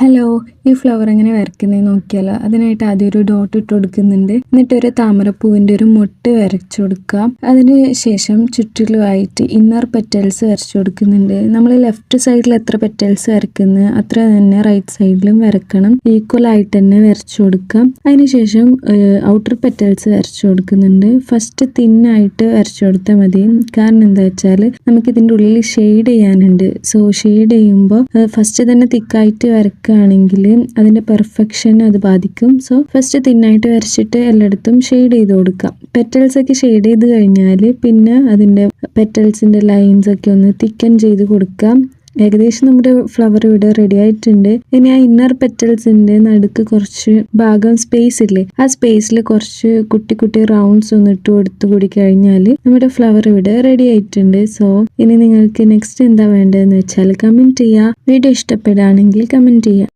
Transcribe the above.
Hello, ഈ flower എങ്ങനെ വരയ്ക്കുന്നതെന്ന് നോക്കിയാലോ. അതിനായിട്ട് ആദ്യം ഒരു ഡോട്ട് ഇട്ട് കൊടുക്കുന്നുണ്ട്. എന്നിട്ട് ഒരു താമരപ്പൂവിൻ്റെ ഒരു മൊട്ട് വരച്ചു കൊടുക്കാം. അതിന് ശേഷം ചുറ്റിലുമായിട്ട് ഇന്നർ പെറ്റൽസ് വരച്ചു കൊടുക്കുന്നുണ്ട്. നമ്മൾ ലെഫ്റ്റ് സൈഡിൽ എത്ര പെറ്റൽസ് വരയ്ക്കുന്നത് അത്ര തന്നെ റൈറ്റ് സൈഡിലും വരക്കണം. ഈക്വൽ ആയിട്ട് തന്നെ വരച്ചു കൊടുക്കാം. അതിനുശേഷം ഔട്ടർ പെറ്റൽസ് വരച്ചു കൊടുക്കുന്നുണ്ട്. ഫസ്റ്റ് തിന്നായിട്ട് വരച്ചു കൊടുത്താൽ മതി. കാരണം എന്താ വെച്ചാൽ നമുക്ക് ഇതിൻ്റെ ഉള്ളിൽ ഷെയ്ഡ് ചെയ്യാനുണ്ട്. സോ ഷെയ്ഡ് ചെയ്യുമ്പോൾ ഫസ്റ്റ് തന്നെ തിക്കായിട്ട് വരക്കുകയാണെങ്കിൽ അതിൻ്റെ പെർഫെക്ഷൻ അത് ബാധിക്കും. സോ ഫസ്റ്റ് തിന്നായിട്ട് വരച്ചിട്ട് എല്ലായിടത്തും ഷെയ്ഡ് ചെയ്ത് കൊടുക്കാം. പെറ്റൽസ് ഒക്കെ ഷെയ്ഡ് ചെയ്ത് കഴിഞ്ഞാൽ പിന്നെ അതിൻ്റെ പെറ്റൽസിൻ്റെ ലൈൻസ് ഒക്കെ ഒന്ന് തിക്കൻ ചെയ്ത് കൊടുക്കാം. ഏകദേശം നമ്മുടെ ഫ്ലവർ ഇവിടെ റെഡി ആയിട്ടുണ്ട്. ഇനി ആ ഇന്നർ പെറ്റൽസിന്റെ നടുക്ക് കുറച്ച് ഭാഗം സ്പേസ് ഇല്ലേ, ആ സ്പേസിൽ കുറച്ച് കുട്ടി കുട്ടി റൗണ്ട്സ് ഒന്ന് ഇട്ട് കൊടുത്തു കൂടി കഴിഞ്ഞാൽ നമ്മുടെ ഫ്ലവർ ഇവിടെ റെഡി ആയിട്ടുണ്ട്. സോ ഇനി നിങ്ങൾക്ക് നെക്സ്റ്റ് എന്താ വേണ്ടതെന്ന് വെച്ചാൽ കമൻറ്റ് ചെയ്യുക. വീഡിയോ ഇഷ്ടപ്പെടുകയാണെങ്കിൽ കമൻറ്റ് ചെയ്യുക.